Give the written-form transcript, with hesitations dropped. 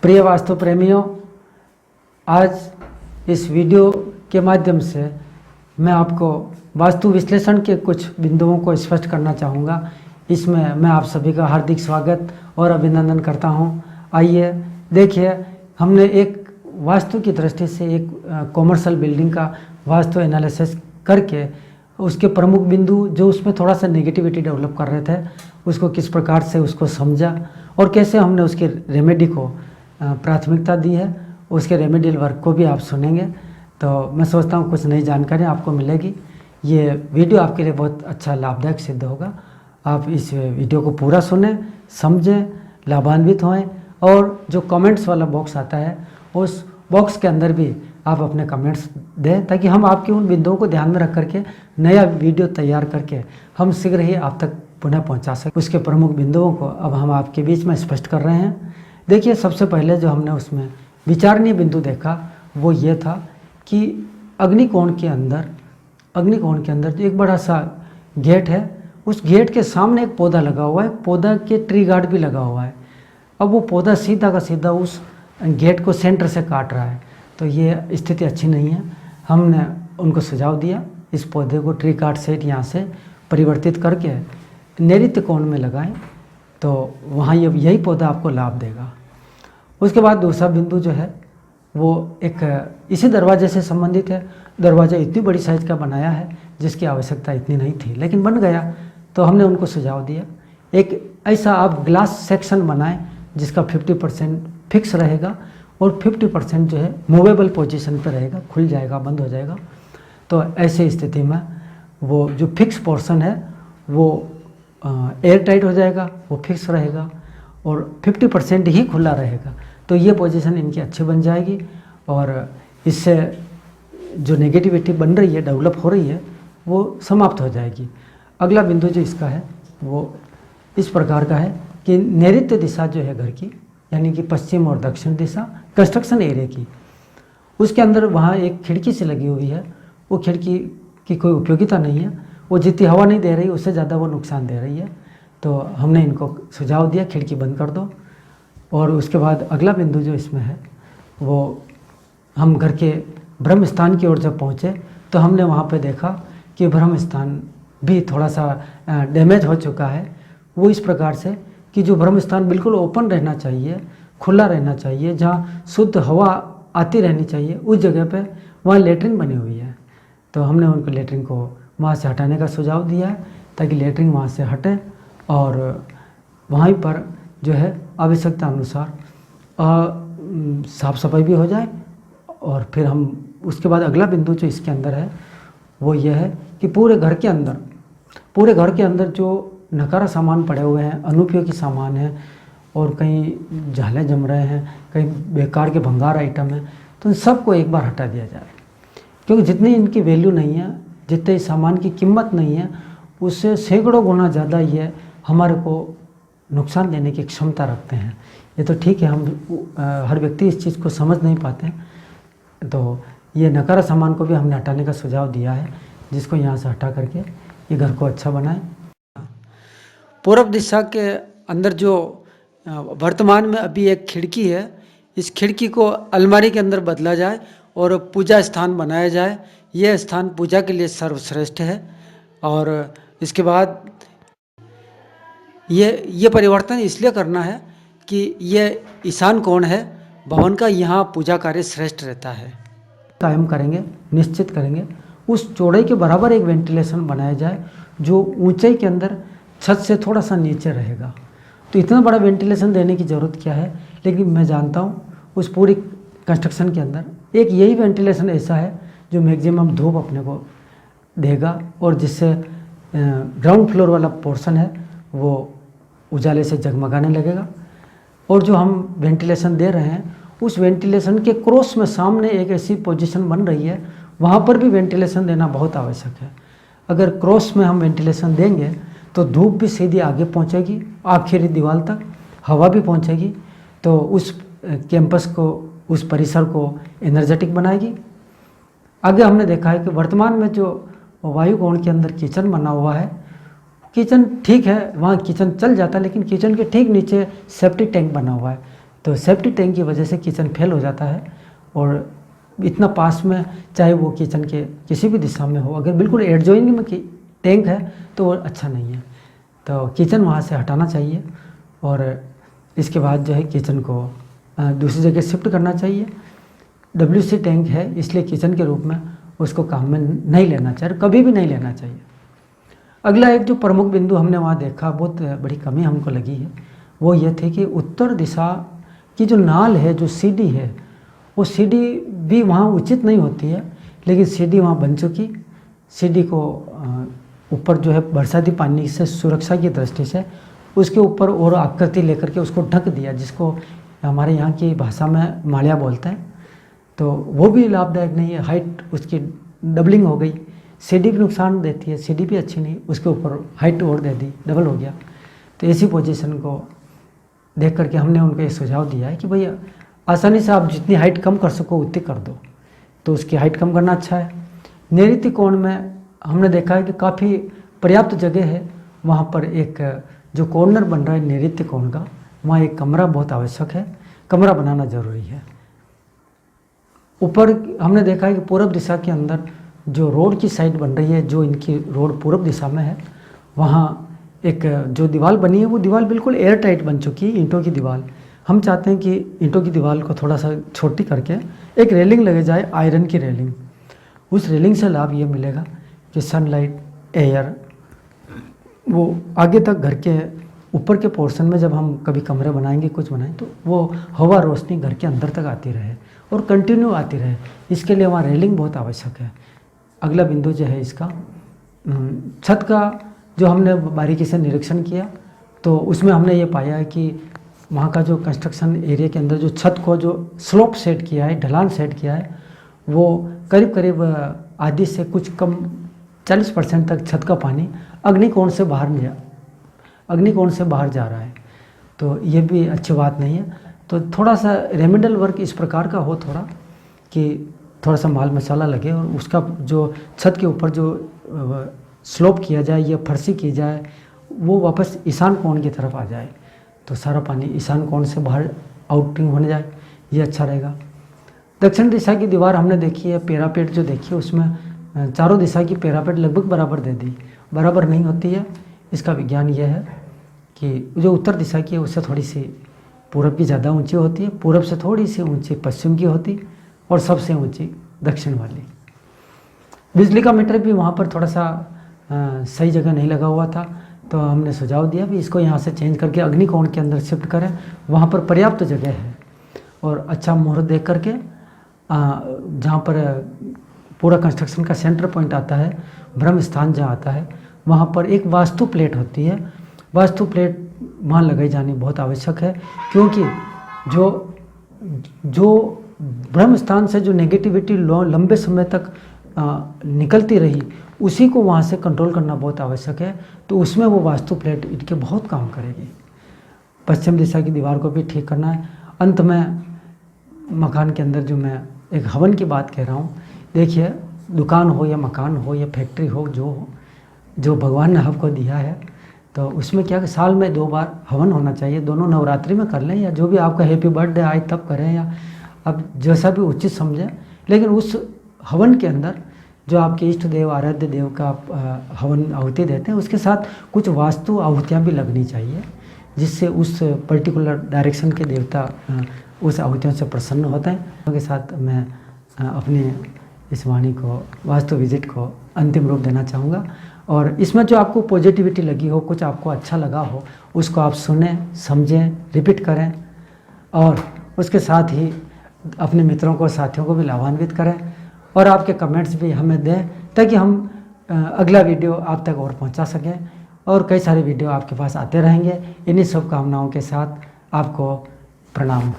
प्रिय वास्तु प्रेमियों, आज इस वीडियो के माध्यम से मैं आपको वास्तु विश्लेषण के कुछ बिंदुओं को स्पष्ट करना चाहूँगा। इसमें मैं आप सभी का हार्दिक स्वागत और अभिनंदन करता हूँ। आइए देखिए, हमने एक वास्तु की दृष्टि से एक कॉमर्शियल बिल्डिंग का वास्तु एनालिसिस करके उसके प्रमुख बिंदु जो उसमें थोड़ा सा नेगेटिविटी डेवलप कर रहे थे, उसको किस प्रकार से उसको समझा और कैसे हमने उसके रेमेडी को प्राथमिकता दी है, उसके रेमेडियल वर्क को भी आप सुनेंगे। तो मैं सोचता हूँ कुछ नई जानकारी आपको मिलेगी। ये वीडियो आपके लिए बहुत अच्छा लाभदायक सिद्ध होगा। आप इस वीडियो को पूरा सुनें, समझें, लाभान्वित हों और जो कमेंट्स वाला बॉक्स आता है उस बॉक्स के अंदर भी आप अपने कमेंट्स दें, ताकि हम आपके उन बिंदुओं को ध्यान में रख करके नया वीडियो तैयार करके हम शीघ्र ही आप तक पुनः पहुंचा सकें। उसके प्रमुख बिंदुओं को अब हम आपके बीच में स्पष्ट कर रहे हैं। देखिए, सबसे पहले जो हमने उसमें विचारणीय बिंदु देखा वो ये था कि अग्निकोण के अंदर जो एक बड़ा सा गेट है, उस गेट के सामने एक पौधा लगा हुआ है, पौधा के ट्री गार्ड भी लगा हुआ है। अब वो पौधा सीधा का सीधा उस गेट को सेंटर से काट रहा है, तो ये स्थिति अच्छी नहीं है। हमने उनको सुझाव दिया इस पौधे को ट्री गार्ड सेट यहाँ से परिवर्तित करके नैऋत्य कोण में लगाएं, तो वहाँ यही पौधा आपको लाभ देगा। उसके बाद दूसरा बिंदु जो है वो एक इसी दरवाजे से संबंधित है। दरवाज़ा इतनी बड़ी साइज़ का बनाया है जिसकी आवश्यकता इतनी नहीं थी, लेकिन बन गया, तो हमने उनको सुझाव दिया एक ऐसा आप ग्लास सेक्शन बनाएं जिसका 50% फिक्स रहेगा और 50% जो है मूवेबल पोजीशन पर रहेगा, खुल जाएगा, बंद हो जाएगा। तो ऐसे स्थिति में वो जो फिक्स पोर्शन है वो एयर टाइट हो जाएगा, वो फिक्स रहेगा और 50% ही खुला रहेगा। तो ये पोजीशन इनकी अच्छी बन जाएगी और इससे जो नेगेटिविटी बन रही है, डेवलप हो रही है, वो समाप्त हो जाएगी। अगला बिंदु जो इसका है वो इस प्रकार का है कि नैऋत्य दिशा जो है घर की, यानी कि पश्चिम और दक्षिण दिशा कंस्ट्रक्शन एरिया की, उसके अंदर वहाँ एक खिड़की से लगी हुई है। वो खिड़की की कोई उपयोगिता नहीं है, वो जितनी हवा नहीं दे रही उससे ज़्यादा वो नुकसान दे रही है। तो हमने इनको सुझाव दिया खिड़की बंद कर दो। और उसके बाद अगला बिंदु जो इसमें है वो हम घर के ब्रह्म स्थान की ओर जब पहुँचे तो हमने वहाँ पे देखा कि ब्रह्म स्थान भी थोड़ा सा डैमेज हो चुका है। वो इस प्रकार से कि जो ब्रह्म स्थान बिल्कुल ओपन रहना चाहिए, खुला रहना चाहिए, जहाँ शुद्ध हवा आती रहनी चाहिए, उस जगह पे वहाँ लेटरिन बनी हुई है। तो हमने उनको लेटरिन को वहाँ से हटाने का सुझाव दिया है ताकि लेटरिन वहाँ से हटे और वहीं पर जो है आवश्यकता अनुसार साफ़ सफाई भी हो जाए। और फिर हम उसके बाद अगला बिंदु जो इसके अंदर है वो ये है कि पूरे घर के अंदर जो नकारा सामान पड़े हुए हैं, अनुपयोगी सामान है और कहीं झाले जम रहे हैं, कहीं बेकार के भंगार आइटम है, तो इन सबको एक बार हटा दिया जाए। क्योंकि जितनी इनकी वैल्यू नहीं है, जितने इस सामान की कीमत नहीं है, उससे सैकड़ों गुना ज़्यादा ये हमारे को नुकसान देने की क्षमता रखते हैं। ये तो ठीक है, हम हर व्यक्ति इस चीज़ को समझ नहीं पाते हैं, तो ये नकारा सामान को भी हमने हटाने का सुझाव दिया है, जिसको यहाँ से हटा करके ये घर को अच्छा बनाए। पूर्व दिशा के अंदर जो वर्तमान में अभी एक खिड़की है, इस खिड़की को अलमारी के अंदर बदला जाए और पूजा स्थान बनाया जाए। यह स्थान पूजा के लिए सर्वश्रेष्ठ है। और इसके बाद ये परिवर्तन इसलिए करना है कि ये ईशान कोण है भवन का, यहाँ पूजा कार्य श्रेष्ठ रहता है। कायम करेंगे, निश्चित करेंगे उस चौड़ाई के बराबर एक वेंटिलेशन बनाया जाए जो ऊंचाई के अंदर छत से थोड़ा सा नीचे रहेगा। तो इतना बड़ा वेंटिलेशन देने की ज़रूरत क्या है, लेकिन मैं जानता हूँ उस पूरी कंस्ट्रक्शन के अंदर एक यही वेंटिलेशन ऐसा है जो मैक्सिमम धूप अपने को देगा और जिससे ग्राउंड फ्लोर वाला पोर्शन है वो उजाले से जगमगाने लगेगा। और जो हम वेंटिलेशन दे रहे हैं उस वेंटिलेशन के क्रॉस में सामने एक ऐसी पोजीशन बन रही है, वहाँ पर भी वेंटिलेशन देना बहुत आवश्यक है। अगर क्रॉस में हम वेंटिलेशन देंगे तो धूप भी सीधी आगे पहुँचेगी, आखिरी दीवार तक हवा भी पहुँचेगी, तो उस कैंपस को, उस परिसर को एनर्जेटिक बनाएगी। आगे हमने देखा है कि वर्तमान में जो वायुकोण के अंदर किचन बना हुआ है, किचन ठीक है, वहाँ किचन चल जाता है, लेकिन किचन के ठीक नीचे सेप्टिक टैंक बना हुआ है। तो सेफ्टी टैंक की वजह से किचन फेल हो जाता है, और इतना पास में चाहे वो किचन के किसी भी दिशा में हो, अगर बिल्कुल एडजॉइनिंग में टैंक है तो वो अच्छा नहीं है। तो किचन वहाँ से हटाना चाहिए, और इसके बाद जो है किचन को दूसरी जगह शिफ्ट करना चाहिए। WC टैंक है इसलिए किचन के रूप में उसको काम में नहीं लेना चाहिए, कभी भी नहीं लेना चाहिए। अगला एक जो प्रमुख बिंदु हमने वहाँ देखा, बहुत बड़ी कमी हमको लगी है, वो ये थी कि उत्तर दिशा की जो नाल है, जो सीढ़ी है, वो सीढ़ी भी वहाँ उचित नहीं होती है, लेकिन सीढ़ी वहाँ बन चुकी। सीढ़ी को ऊपर जो है बरसाती पानी से सुरक्षा की दृष्टि से उसके ऊपर और आकृति लेकर के उसको ढक दिया, जिसको हमारे यहाँ की भाषा में माड़िया बोलते हैं। तो वो भी लाभदायक नहीं है, हाइट उसकी डबलिंग हो गई। सीढ़ी भी नुकसान देती है, सीढ़ी भी अच्छी नहीं, उसके ऊपर हाइट और दे दी, डबल हो गया। तो ऐसी पोजीशन को देख करके हमने उनको ये सुझाव दिया है कि भैया आसानी से आप जितनी हाइट कम कर सको उतनी कर दो, तो उसकी हाइट कम करना अच्छा है। नैऋत्य कोण में हमने देखा है कि काफ़ी पर्याप्त जगह है, वहाँ पर एक जो कॉर्नर बन रहा है नैऋत्य कोण का, वहाँ एक कमरा बहुत आवश्यक है, कमरा बनाना जरूरी है। ऊपर हमने देखा है कि पूर्व दिशा के अंदर जो रोड की साइड बन रही है, जो इनकी रोड पूर्व दिशा में है, वहाँ एक जो दीवार बनी है वो दीवार बिल्कुल एयर टाइट बन चुकी है, ईंटों की दीवार। हम चाहते हैं कि ईंटों की दीवार को थोड़ा सा छोटी करके एक रेलिंग लगे जाए, आयरन की रेलिंग। उस रेलिंग से लाभ ये मिलेगा कि सनलाइट, एयर वो आगे तक घर के ऊपर के पोर्शन में जब हम कभी कमरे बनाएंगे, कुछ बनाएं, तो वो हवा रोशनी घर के अंदर तक आती रहे और कंटिन्यू आती रहे। इसके लिए वहाँ रेलिंग बहुत आवश्यक है। अगला बिंदु जो है इसका छत का, जो हमने बारीकी से निरीक्षण किया तो उसमें हमने ये पाया है कि वहाँ का जो कंस्ट्रक्शन एरिया के अंदर जो छत को जो स्लोप सेट किया है, ढलान सेट किया है, वो करीब करीब आधी से कुछ कम 40% तक छत का पानी अग्निकोण से बाहर जा रहा है। तो ये भी अच्छी बात नहीं है। तो थोड़ा सा रेमेडियल वर्क इस प्रकार का हो, थोड़ा कि थोड़ा सा माल मसाला लगे और उसका जो छत के ऊपर जो स्लोप किया जाए या फर्शी की जाए, वो वापस ईशान कोण की तरफ आ जाए, तो सारा पानी ईशान कोण से बाहर आउटिंग होने जाए, ये अच्छा रहेगा। दक्षिण दिशा की दीवार हमने देखी है, पेरापेट जो देखी है उसमें चारों दिशा की पेरापेट लगभग बराबर दे दी, बराबर नहीं होती है। इसका विज्ञान ये है कि जो उत्तर दिशा की है उससे थोड़ी सी पूरब की ज़्यादा ऊंची होती है, पूरब से थोड़ी सी ऊंची पश्चिम की होती, और सबसे ऊंची दक्षिण वाली। बिजली का मीटर भी वहाँ पर थोड़ा सा सही जगह नहीं लगा हुआ था, तो हमने सुझाव दिया भी इसको यहाँ से चेंज करके अग्निकोण के अंदर शिफ्ट करें, वहाँ पर पर्याप्त जगह है। और अच्छा मुहूर्त देख करके जहाँ पर पूरा कंस्ट्रक्शन का सेंटर पॉइंट आता है, ब्रह्म स्थान जहाँ आता है, वहाँ पर एक वास्तु प्लेट होती है। वास्तु प्लेट वहाँ लगाई जानी बहुत आवश्यक है, क्योंकि जो ब्रह्म स्थान से जो नेगेटिविटी लंबे समय तक निकलती रही, उसी को वहाँ से कंट्रोल करना बहुत आवश्यक है। तो उसमें वो वास्तु प्लेट इनके बहुत काम करेगी। पश्चिम दिशा की दीवार को भी ठीक करना है। अंत में मकान के अंदर जो मैं एक हवन की बात कह रहा हूँ, देखिए दुकान हो या मकान हो या फैक्ट्री हो, जो भगवान ने हमको दिया है, तो उसमें क्या कि साल में 2 बार हवन होना चाहिए। दोनों नवरात्रि में कर लें, या जो भी आपका हैप्पी बर्थडे आए तब करें, या अब जैसा भी उचित समझें। लेकिन उस हवन के अंदर जो आपके इष्ट देव, आराध्य देव का आप हवन आहुति देते हैं, उसके साथ कुछ वास्तु आहुतियाँ भी लगनी चाहिए, जिससे उस पर्टिकुलर डायरेक्शन के देवता उस आहुतियों से प्रसन्न होते हैं। उनके साथ मैं अपनी इस वाणी को, वास्तु विजिट को अंतिम रूप देना चाहूँगा। और इसमें जो आपको पॉजिटिविटी लगी हो, कुछ आपको अच्छा लगा हो, उसको आप सुनें, समझें, रिपीट करें, और उसके साथ ही अपने मित्रों को, साथियों को भी लाभान्वित करें, और आपके कमेंट्स भी हमें दें, ताकि हम अगला वीडियो आप तक और पहुंचा सकें। और कई सारे वीडियो आपके पास आते रहेंगे। इन्हीं शुभकामनाओं के साथ आपको प्रणाम।